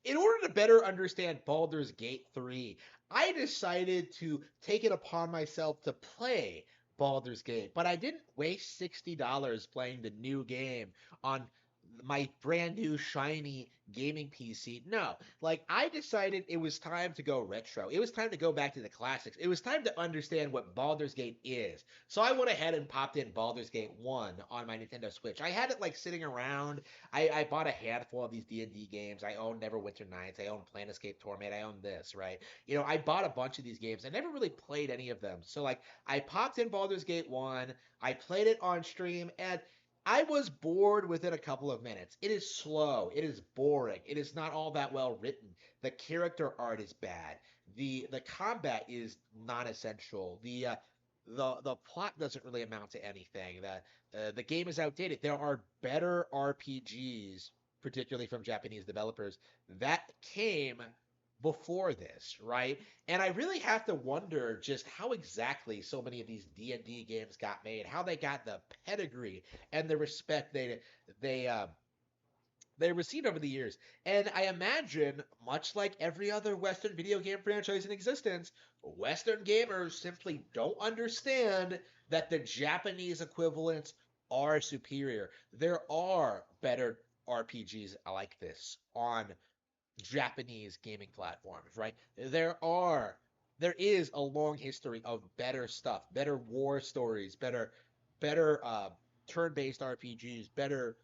in order to better understand Baldur's Gate 3, I decided to take it upon myself to play Baldur's Gate, but I didn't waste $60 playing the new game on my brand new shiny gaming PC. No, like I decided it was time to go retro. It was time to go back to the classics. It was time to understand what Baldur's Gate is. So I went ahead and popped in Baldur's Gate 1 on my Nintendo Switch. I had it like sitting around. I bought a handful of these D&D games. I own Neverwinter Nights. I own Planescape Torment. I own this, right? I bought a bunch of these games. I never really played any of them. So like I popped in Baldur's Gate 1. I played it on stream and I was bored within a couple of minutes. It is slow. It is boring. It is not all that well written. The character art is bad. The combat is non-essential. The plot doesn't really amount to anything. The game is outdated. There are better RPGs, particularly from Japanese developers, that came before this, right? And I really have to wonder just how exactly so many of these D&D games got made, how they got the pedigree and the respect they uh, they received over the years. And I imagine, much like every other Western video game franchise in existence, Western gamers simply don't understand that the Japanese equivalents are superior. There are better RPGs like this on Japanese gaming platforms, right? There is a long history of better stuff, better war stories, better turn-based RPGs, better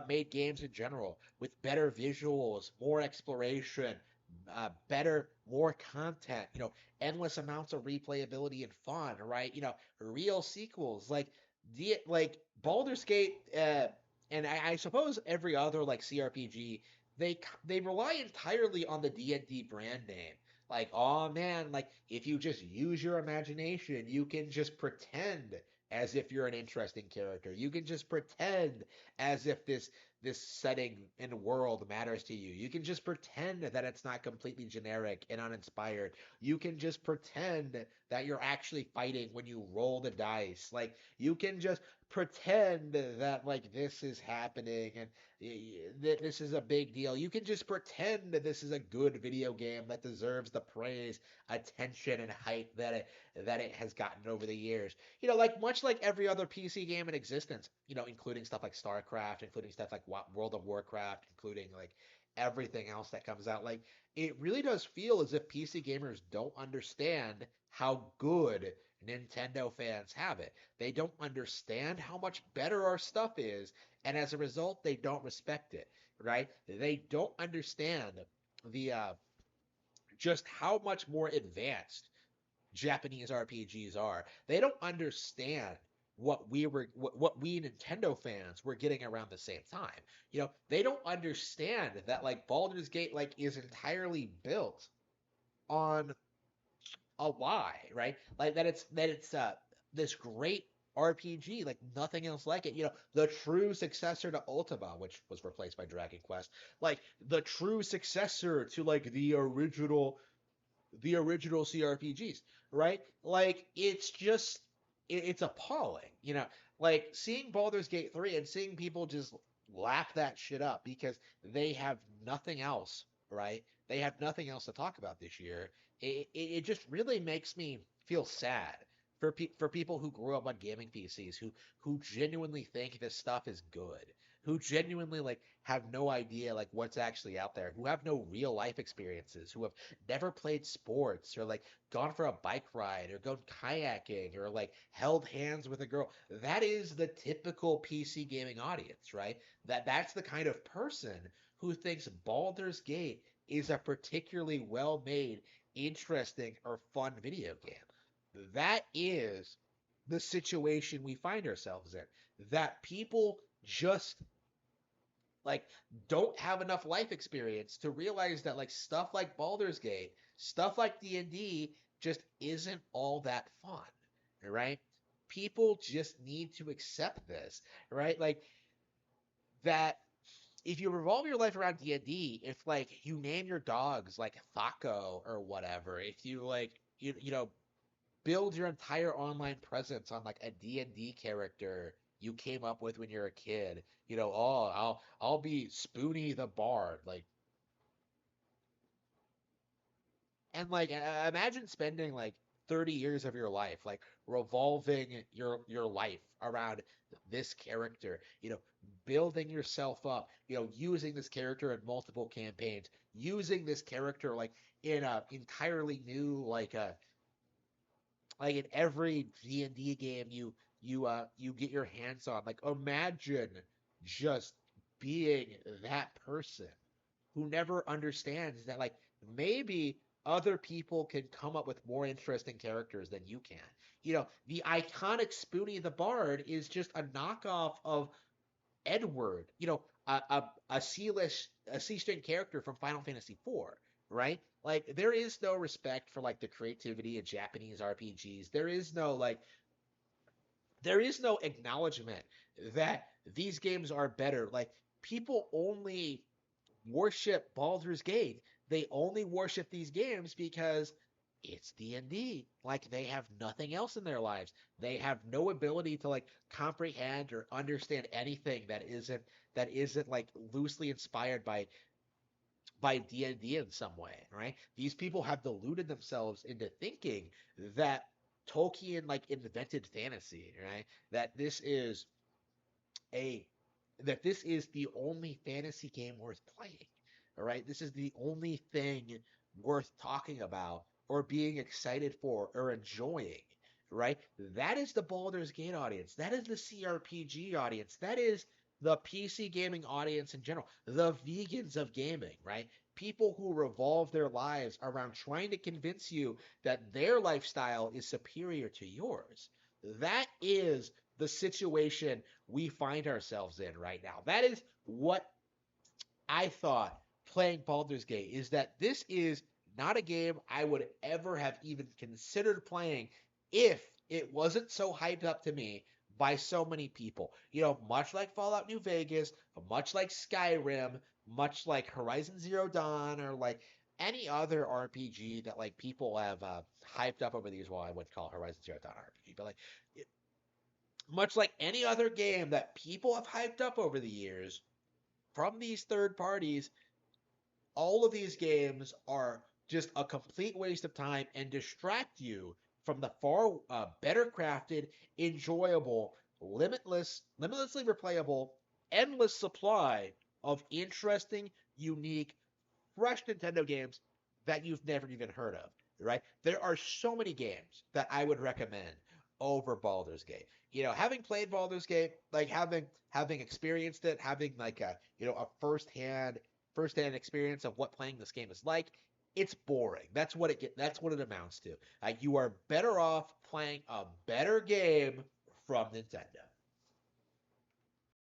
made games in general with better visuals, more exploration, more content, endless amounts of replayability and fun, right? Real sequels like Baldur's Gate, and I suppose every other like CRPG, they rely entirely on the D&D brand name. Like, oh man, like if you just use your imagination, you can just pretend as if you're an interesting character. You can just pretend as if this setting and world matters to you. You can just pretend that it's not completely generic and uninspired. You can just pretend that you're actually fighting when you roll the dice. Like you can just pretend that like this is happening and that this is a big deal. You can just pretend that this is a good video game that deserves the praise, attention, and hype that it has gotten over the years. Like much like every other PC game in existence, including stuff like StarCraft, including stuff like World of Warcraft, including like everything else that comes out. Like it really does feel as if PC gamers don't understand how good Nintendo fans have it. They don't understand how much better our stuff is, and as a result, they don't respect it, right? They don't understand the just how much more advanced Japanese RPGs are. They don't understand what we Nintendo fans were getting around the same time. They don't understand that like Baldur's Gate like is entirely built on a lie, right? Like that it's this great RPG like nothing else like it. The true successor to Ultima, which was replaced by Dragon Quest, like the true successor to like the original CRPGs, right? Like it's appalling, like seeing Baldur's Gate 3 and seeing people just lap that shit up because they have nothing else, right? They have nothing else to talk about this year. It just really makes me feel sad for people who grew up on gaming PCs who genuinely think this stuff is good, who genuinely like have no idea like what's actually out there, who have no real life experiences, who have never played sports or like gone for a bike ride or gone kayaking or like held hands with a girl. That is the typical PC gaming audience, right? That's the kind of person who thinks Baldur's Gate is a particularly well made, interesting, or fun video game. That is the situation we find ourselves in. That people just like don't have enough life experience to realize that like stuff like Baldur's Gate, stuff like D&D just isn't all that fun, right? People just need to accept this, right? Like that if you revolve your life around D&D, if like you name your dogs like Thaco or whatever, if you like build your entire online presence on like a D&D character, you came up with when you're a kid. Oh, I'll be Spoonie the Bard. Imagine spending like 30 years of your life like revolving your life around this character, building yourself up, using this character in multiple campaigns, using this character like in a entirely new like in every D&D game you get your hands on. Like imagine just being that person who never understands that like maybe other people can come up with more interesting characters than you can. The iconic Spoonie the Bard is just a knockoff of Edward, a C-string character from Final Fantasy IV, right? Like there is no respect for like the creativity of Japanese RPGs. There is no acknowledgement that these games are better. Like people only worship Baldur's Gate. They only worship these games because it's D&D. Like they have nothing else in their lives. They have no ability to like comprehend or understand anything that isn't like loosely inspired by D&D in some way, right? These people have deluded themselves into thinking that Tolkien like invented fantasy, right? That this is a that this is the only fantasy game worth playing. All right, this is the only thing worth talking about or being excited for or enjoying. Right, that is the Baldur's Gate audience. That is the CRPG audience. That is the PC gaming audience in general. The vegans of gaming, right? People who revolve their lives around trying to convince you that their lifestyle is superior to yours. That is the situation we find ourselves in right now. That is what I thought playing Baldur's Gate is that this is not a game I would ever have even considered playing if it wasn't so hyped up to me by so many people. Much like Fallout New Vegas, much like Skyrim, much like Horizon Zero Dawn, or like any other RPG that like people have hyped up over the years. Well, I wouldn't call Horizon Zero Dawn RPG, but like much like any other game that people have hyped up over the years from these third parties, all of these games are just a complete waste of time and distract you from the far better crafted, enjoyable, limitlessly replayable, endless supply of interesting, unique, fresh Nintendo games that you've never even heard of, right? There are so many games that I would recommend over Baldur's Gate. Having played Baldur's Gate, like having experienced it, having like a first hand experience of what playing this game is like, it's boring. That's what it amounts to. Like you are better off playing a better game from Nintendo.